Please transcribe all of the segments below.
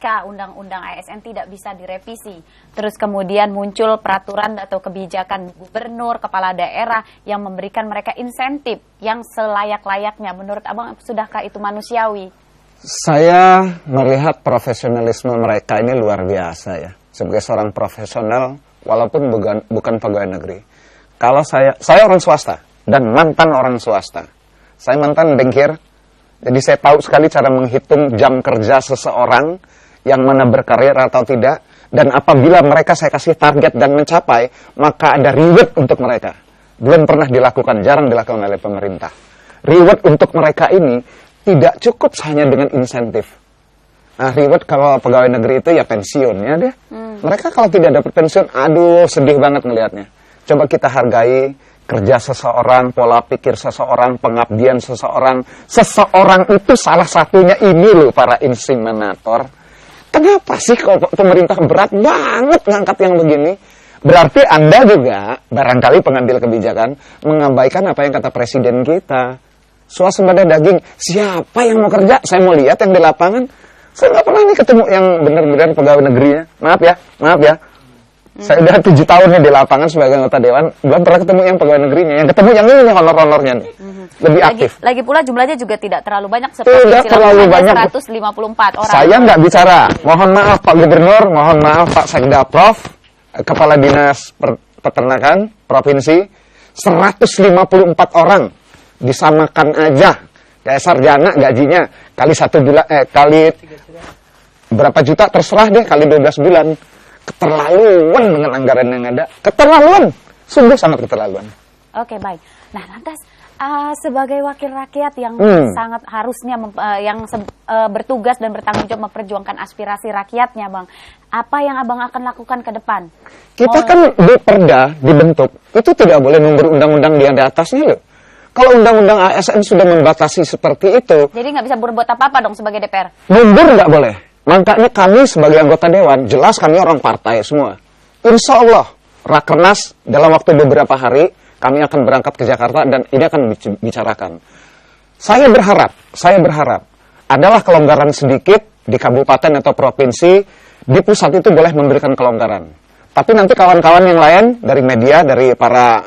jika undang-undang ASN tidak bisa direvisi, terus kemudian muncul peraturan atau kebijakan gubernur, kepala daerah yang memberikan mereka insentif yang selayak-layaknya, menurut Abang sudahkah itu manusiawi? Saya melihat profesionalisme mereka ini luar biasa ya. Sebagai seorang profesional, walaupun bukan pegawai negeri. Kalau saya orang swasta dan mantan orang swasta. Saya mantan bankir. Jadi saya tahu sekali cara menghitung jam kerja seseorang yang mana berkarir atau tidak. Dan apabila mereka saya kasih target dan mencapai, maka ada reward untuk mereka. Belum pernah dilakukan, jarang dilakukan oleh pemerintah. Reward untuk mereka ini tidak cukup hanya dengan insentif. Nah, reward kalau pegawai negeri itu ya pensiunnya deh. Mereka kalau tidak dapat pensiun, aduh sedih banget melihatnya. Coba kita hargai kerja seseorang, pola pikir seseorang, pengabdian seseorang. Seseorang itu salah satunya ini loh para inseminator. Kenapa sih kok pemerintah berat banget ngangkat yang begini? Berarti Anda juga, barangkali pengambil kebijakan, mengabaikan apa yang kata presiden kita. Swasembada daging, siapa yang mau kerja? Saya mau lihat yang di lapangan. Saya nggak pernah nih ketemu yang benar-benar pegawai negerinya. Maaf ya. Saya udah 7 tahun nih di lapangan sebagai anggota dewan, belum pernah ketemu yang pegawai negerinya. Yang ketemu yang ini nih honor-honornya nih. Lebih aktif. Lagi pula jumlahnya juga tidak terlalu banyak seperti tidak terlalu banyak. 154 orang. Saya nggak bicara. Mohon maaf Pak Gubernur, mohon maaf Pak Sekda Prof, Kepala Dinas Peternakan Provinsi, 154 orang disamakan aja. Kayak sarjana gajinya kali 1 bulan kali berapa juta terserah deh kali 12 bulan. Keterlaluan dengan anggaran yang ada. Keterlaluan. Sungguh sangat keterlaluan. Oke, baik. Nah, lantas sebagai wakil rakyat yang sangat harusnya bertugas dan bertanggung jawab memperjuangkan aspirasi rakyatnya, Bang. Apa yang Abang akan lakukan ke depan? Kita kan di perda dibentuk. Itu tidak boleh nunggu undang-undang di atasnya loh. Kalau undang-undang ASN sudah membatasi seperti itu. Jadi nggak bisa berbuat apa-apa dong sebagai DPR? Mundur nggak boleh. Makanya kami sebagai anggota dewan, jelas kami orang partai semua. Insya Allah, Rakernas dalam waktu beberapa hari, kami akan berangkat ke Jakarta dan ini akan dibicarakan. Saya berharap adalah kelonggaran sedikit di kabupaten atau provinsi, di pusat itu boleh memberikan kelonggaran. Tapi nanti kawan-kawan yang lain, dari media, dari para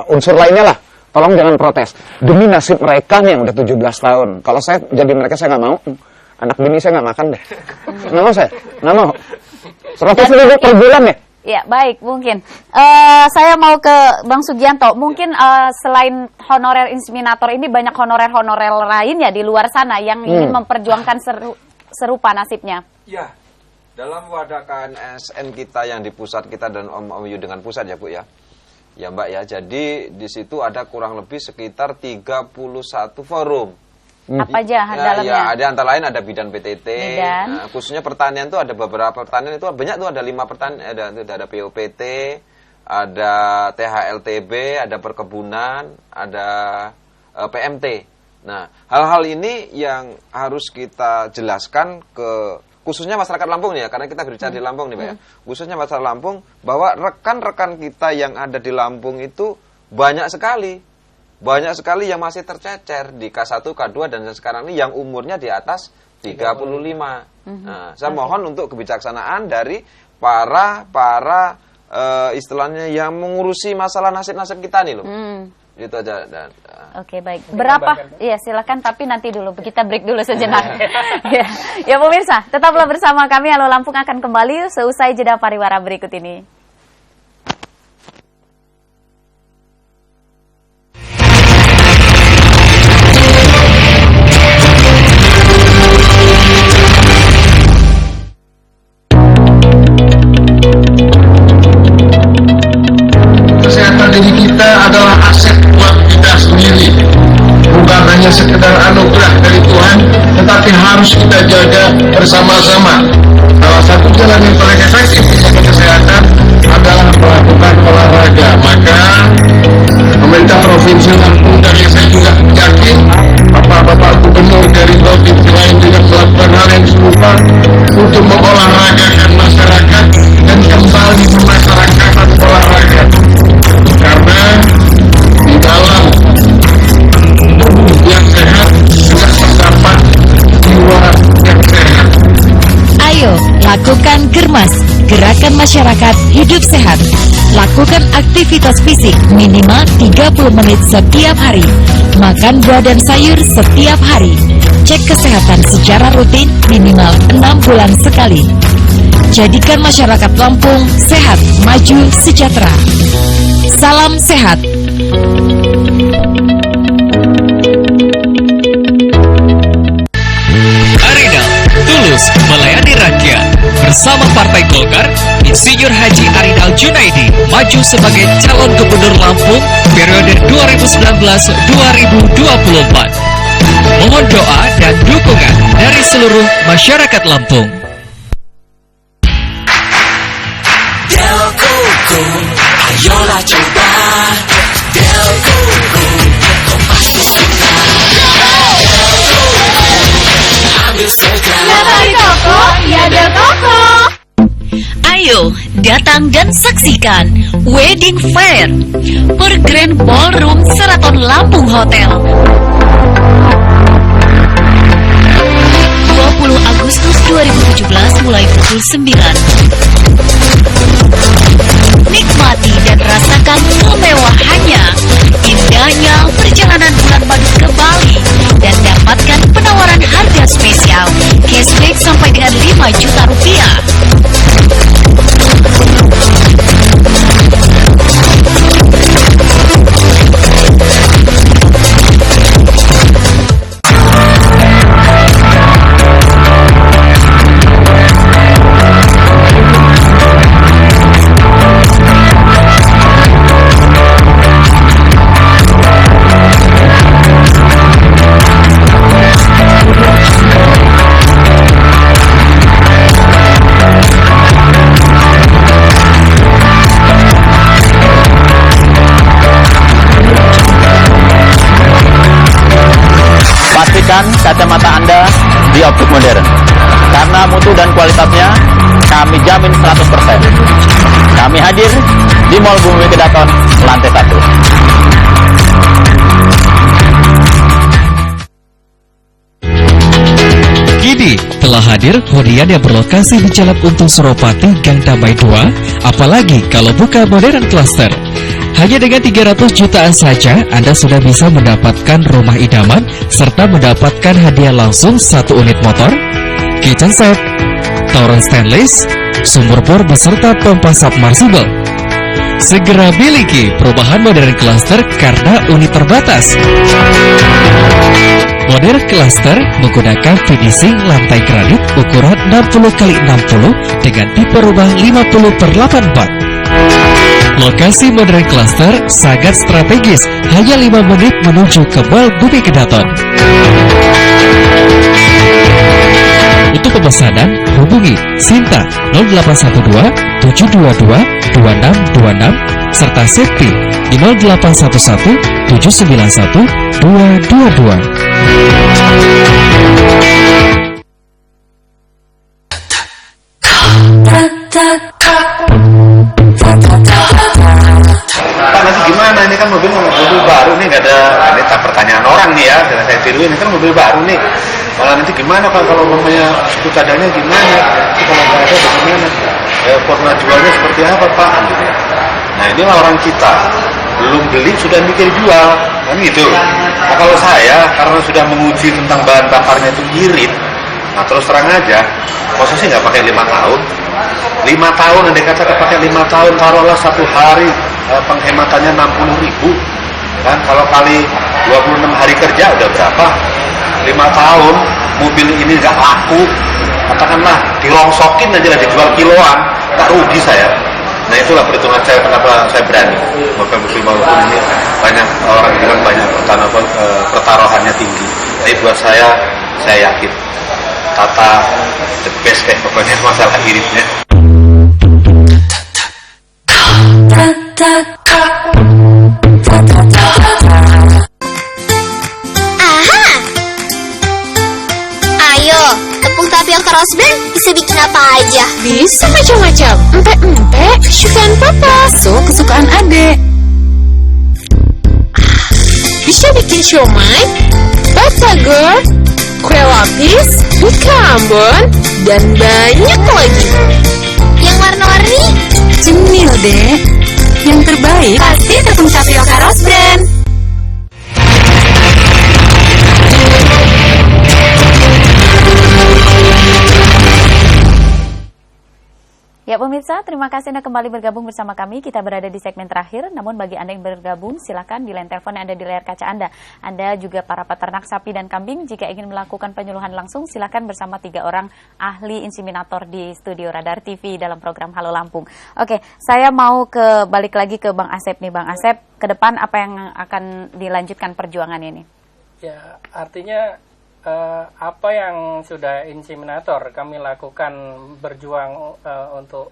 unsur lainnya lah, tolong jangan protes. Demi nasib mereka nih yang udah 17 tahun. Kalau saya jadi mereka, saya nggak mau. Anak bini saya nggak makan deh. Nggak mau saya. Nggak mau. 100.000 per bulan ya. Ya, baik, mungkin. Saya mau ke Bang Sugianto. Mungkin selain honorer inseminator ini, banyak honorer-honorer lainnya di luar sana yang ingin memperjuangkan serupa nasibnya. Ya, dalam wadah KNSN kita yang di pusat kita dan OMU dengan pusat ya Bu ya. Ya Mbak ya, jadi di situ ada kurang lebih sekitar 31 forum. Apa aja dalamnya? Ya, ada antara lain ada bidan PTT. Nah, khususnya pertanian itu ada beberapa pertanian itu banyak tuh, ada 5 pertanian, ada POPT, ada THLTB, ada perkebunan, ada PMT. Nah, hal-hal ini yang harus kita jelaskan ke khususnya masyarakat Lampung nih ya, karena kita berbicara di Lampung nih Pak ya. Khususnya masyarakat Lampung bahwa rekan-rekan kita yang ada di Lampung itu banyak sekali yang masih tercecer di K1, K2 dan sekarang ini yang umurnya di atas 35. Nah, saya mohon untuk kebijaksanaan dari para istilahnya yang mengurusi masalah nasib-nasib kita nih loh. Gitu aja. Oke, baik. Berapa? Iya, silakan, tapi nanti dulu kita break dulu sejenak. Ya, pemirsa, tetaplah bersama kami. Halo Lampung akan kembali seusai jeda pariwara berikut ini. Kesehatan diri kita adalah aset buat kita sendiri, bukan hanya sekedar anugerah dari Tuhan, tetapi harus kita jaga bersama-sama. Salah satu jalan yang paling efektif untuk kesehatan adalah melakukan olahraga. Maka pemerintah Provinsi Lampung dan saya juga yakin Bapak-Bapak Gubernur dari provinsi lain juga melakukan hal yang serupa untuk mengolahragakan masyarakat dan kembali memasyarakatkan olahraga. Karena di dalam tubuh yang sehat juga terdapat jiwa yang sehat. Ayo Lakukan Germas, Gerakan Masyarakat Hidup Sehat. Lakukan aktivitas fisik minimal 30 menit setiap hari. Makan buah dan sayur setiap hari. Cek kesehatan secara rutin minimal 6 bulan sekali. Jadikan masyarakat Lampung sehat, maju, sejahtera. Salam sehat. Arinal, tulus melayani rakyat. Bersama Partai Golkar, Insinyur Haji Arinal Junaidi maju sebagai calon gubernur Lampung periode 2019-2024. Mohon doa dan dukungan dari seluruh masyarakat Lampung. Del Koko, ayolah coba. Del Koko, kau pasti suka. Del Koko, ambil segala. Del Koko. Ayo datang dan saksikan Wedding Fair per Grand Ballroom Sheraton Lampung Hotel. 20 Agustus 2017 mulai pukul 9. Nikmati dan rasakan kemewahannya, indahnya perjalanan bulan madu ke Bali, dan dapatkan penawaran harga spesial, cashback sampai dengan 5 juta rupiah. Pastikan kacamata Anda di Optik Modern. Karena mutu dan kualitasnya kami jamin 100%. Kami hadir di Mall Bumi Kedaton, lantai 1. Kini telah hadir hunian yang berlokasi di Jalan Untung Suropati, Gang Damai 2, apalagi kalau buka Modern Cluster. Hanya dengan 300 jutaan saja, Anda sudah bisa mendapatkan rumah idaman, serta mendapatkan hadiah langsung 1 unit motor, kitchen set, toren stainless, sumur bor beserta pompa submersible. Segera miliki perumahan Modern Cluster karena unit terbatas. Modern Cluster menggunakan finishing lantai granit ukuran 60x60 dengan tipe rumah 50/84. Lokasi Modern Cluster sangat strategis, hanya 5 menit menuju ke Mall Bumi Kedaton. Untuk pemesanan, hubungi Sinta 0812 722 2626 serta Septi di 0811 791 222. Pak, nanti gimana? Ini kan mobil baru nih, nggak ada. Ini tak pertanyaan orang nih ya, dengan saya tiruin. Ini kan mobil baru nih. Malah nanti gimana Pak kalau umpamanya cadangnya gimana? Itu kalau nggak ada bagaimana? Forma jualnya seperti apa Pak? Nah inilah orang kita belum beli sudah mikir jual, kan gitu. Nah kalau saya karena sudah menguji tentang bahan bakarnya itu irit, nah terus terang aja, masa sih nggak pakai 5 tahun? 5 tahun, andai kata pakai 5 tahun, taruhlah 1 hari penghematannya 60.000, kan? Kalau kali 26 hari kerja udah berapa? 5 tahun mobil ini nggak laku, katakanlah dirongsokin aja lah, dijual kiloan, nggak rugi saya. Nah itulah perhitungan saya kenapa saya berani. Mobil walaupun ini banyak orang bilang banyak pertaruhannya tinggi, tapi buat saya yakin Tata the best pokoknya masalah iritnya. Aha! Ayo, tepung tapioka rose bran bisa bikin apa aja? Bisa macam-macam. Empek-empek, kesukaan papa. Kesukaan adek. Bisa bikin siomay, batagor, kue lapis, buka ambon, dan banyak lagi. Dek. Yang terbaik Pasti tepung tapioka Rose Brand. Ya pemirsa, terima kasih Anda kembali bergabung bersama kami. Kita berada di segmen terakhir, namun bagi Anda yang bergabung, silakan di line telepon yang ada di layar kaca Anda. Anda juga para peternak sapi dan kambing, jika ingin melakukan penyuluhan langsung, silakan bersama 3 orang ahli inseminator di studio Radar TV dalam program Halo Lampung. Oke, saya mau balik lagi ke Bang Asep nih. Bang Asep, ke depan apa yang akan dilanjutkan perjuangan ini? Ya, artinya apa yang sudah inseminator kami lakukan berjuang untuk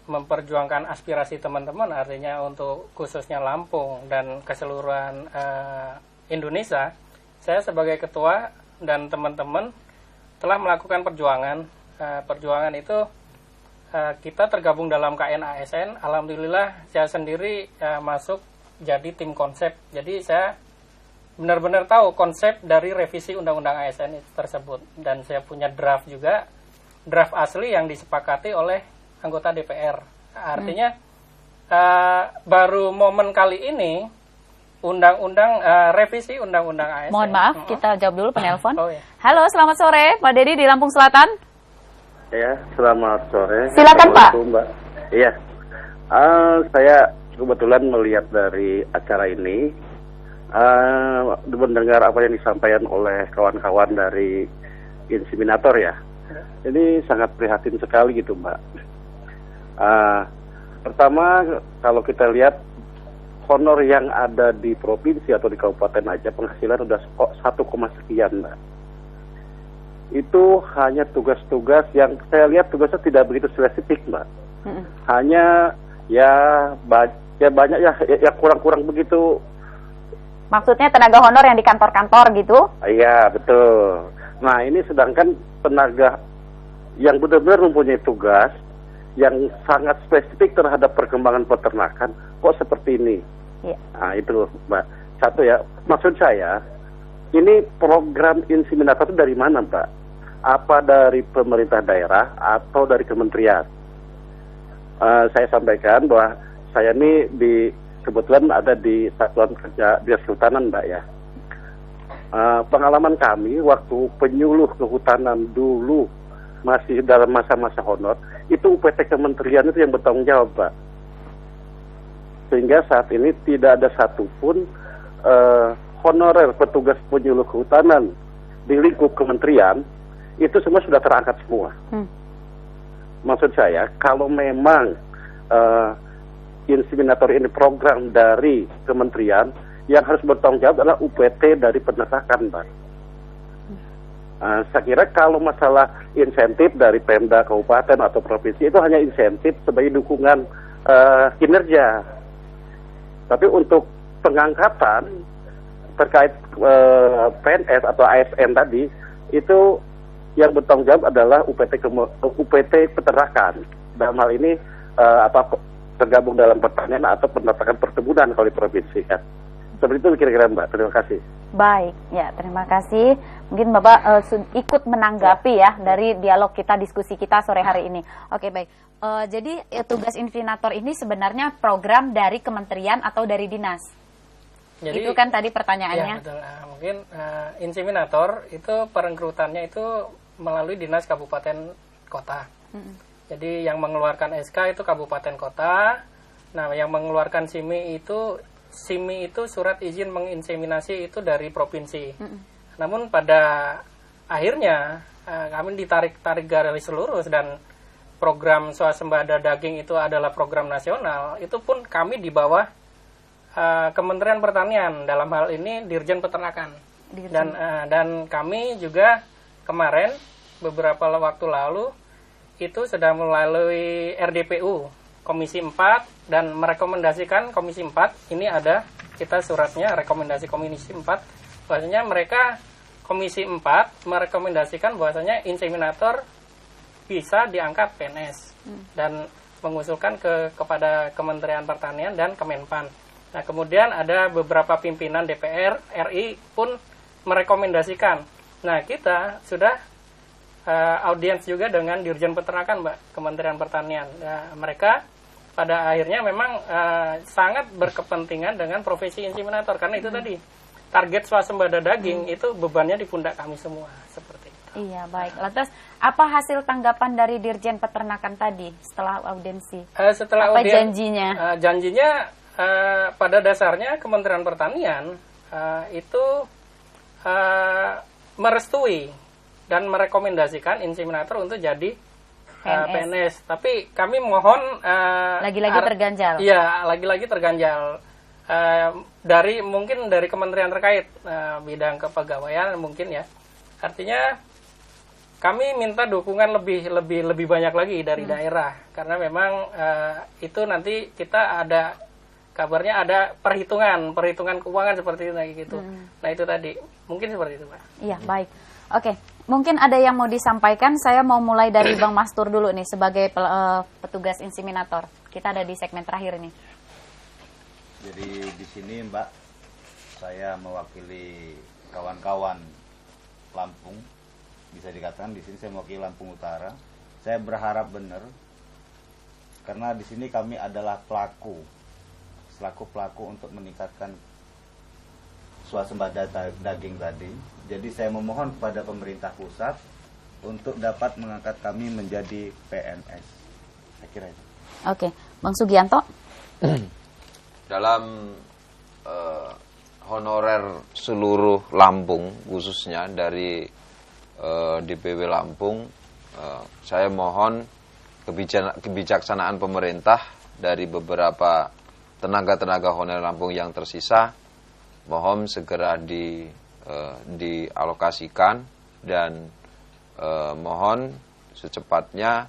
memperjuangkan aspirasi teman-teman, artinya untuk khususnya Lampung dan keseluruhan Indonesia. Saya sebagai ketua dan teman-teman telah melakukan perjuangan. Perjuangan itu kita tergabung dalam KNASN. Alhamdulillah saya sendiri masuk jadi tim konsep. Jadi saya benar-benar tahu konsep dari revisi Undang-Undang ASN tersebut. Dan saya punya draft juga, draft asli yang disepakati oleh anggota DPR. Artinya baru momen kali ini revisi Undang-Undang ASN. Mohon maaf, kita jawab dulu penelpon. Oh, ya. Halo, selamat sore, Pak Dedi di Lampung Selatan. Ya, selamat sore. Silakan Pak. Mbak. Iya, saya kebetulan melihat dari acara ini, mendengar apa yang disampaikan oleh kawan-kawan dari inseminator ya. Ini sangat prihatin sekali gitu Mbak. Pertama, kalau kita lihat honor yang ada di provinsi atau di kabupaten aja penghasilan udah 1, sekian Mbak. Itu hanya tugas-tugas yang saya lihat tugasnya tidak begitu spesifik Mbak. Hanya ya banyak ya kurang-kurang begitu. Maksudnya tenaga honor yang di kantor-kantor gitu? Iya, betul. Nah, ini sedangkan tenaga yang benar-benar mempunyai tugas yang sangat spesifik terhadap perkembangan peternakan, kok seperti ini? Iya. Nah, itu, Mbak. Satu ya, maksud saya, ini program inseminator itu dari mana, Mbak? Apa dari pemerintah daerah atau dari kementerian? Saya sampaikan bahwa saya ini kebetulan ada di Satuan Kerja Dinas Kehutanan, Mbak ya. Pengalaman kami waktu penyuluh kehutanan dulu masih dalam masa-masa honor, itu UPT kementerian itu yang bertanggung jawab, Mbak. Sehingga saat ini tidak ada satupun honorer petugas penyuluh kehutanan di lingkup kementerian, itu semua sudah terangkat semua. Maksud saya, kalau memang inseminator ini program dari kementerian, yang harus bertanggung jawab adalah UPT dari peternakan, Mbak. Saya kira kalau masalah insentif dari Pemda, kabupaten atau provinsi itu hanya insentif sebagai dukungan kinerja. Tapi untuk pengangkatan terkait PNS atau ASN tadi, itu yang bertanggung jawab adalah UPT peternakan. Dalam hal ini tergabung dalam pertanian atau peternakan perkebunan kalau di provinsi kan. Seperti itu kira-kira Mbak, terima kasih. Baik, ya terima kasih. Mungkin Bapak ikut menanggapi ya dari dialog kita, diskusi kita sore hari ini. Oke, baik. Jadi tugas inseminator ini sebenarnya program dari kementerian atau dari dinas? Jadi, itu kan tadi pertanyaannya. Ya, betul. Mungkin inseminator itu perekrutannya itu melalui dinas kabupaten kota. Jadi yang mengeluarkan SK itu kabupaten kota. Nah, yang mengeluarkan SIMI itu surat izin menginseminasi itu dari provinsi. Namun pada akhirnya kami ditarik garis lurus dan program swasembada daging itu adalah program nasional. Itu pun kami di bawah Kementerian Pertanian, dalam hal ini Dirjen Peternakan. Dan kami juga kemarin beberapa waktu lalu itu sudah melalui RDPU Komisi 4 dan merekomendasikan Komisi 4, ini ada kita suratnya rekomendasi Komisi 4, bahwasanya mereka Komisi 4 merekomendasikan bahwasanya inseminator bisa diangkat PNS dan mengusulkan kepada Kementerian Pertanian dan Kemenpan. Nah, kemudian ada beberapa pimpinan DPR RI pun merekomendasikan. Nah, kita sudah audiens juga dengan Dirjen Peternakan, Mbak, Kementerian Pertanian. Nah, mereka pada akhirnya memang sangat berkepentingan dengan profesi inseminator karena itu tadi target swasembada daging itu bebannya di pundak kami semua seperti itu. Iya, baik. Lantas apa hasil tanggapan dari Dirjen Peternakan tadi setelah audiensi? Setelah apa janjinya? Janjinya pada dasarnya Kementerian Pertanian itu merestui dan merekomendasikan inseminator untuk jadi PNS. Tapi kami mohon lagi-lagi terganjal. Iya, lagi-lagi terganjal. Mungkin dari kementerian terkait bidang kepegawaian mungkin ya. Artinya kami minta dukungan lebih banyak lagi dari daerah karena memang itu nanti kita ada kabarnya ada perhitungan keuangan seperti itu gitu. Nah itu tadi mungkin seperti itu Pak. Iya baik. Oke, mungkin ada yang mau disampaikan. Saya mau mulai dari Bang Mastur dulu nih sebagai petugas inseminator. Kita ada di segmen terakhir ini. Jadi di sini Mbak, saya mewakili kawan-kawan Lampung. Bisa dikatakan di sini saya mewakili Lampung Utara. Saya berharap benar karena di sini kami adalah selaku pelaku untuk meningkatkan swasembada daging tadi. Jadi saya memohon kepada pemerintah pusat untuk dapat mengangkat kami menjadi PNS. Saya kira itu. Oke, Bang Sugianto. Dalam honorer seluruh Lampung, khususnya dari DPW Lampung, saya mohon kebijaksanaan pemerintah dari beberapa tenaga-tenaga honorer Lampung yang tersisa, mohon segera dialokasikan dan mohon secepatnya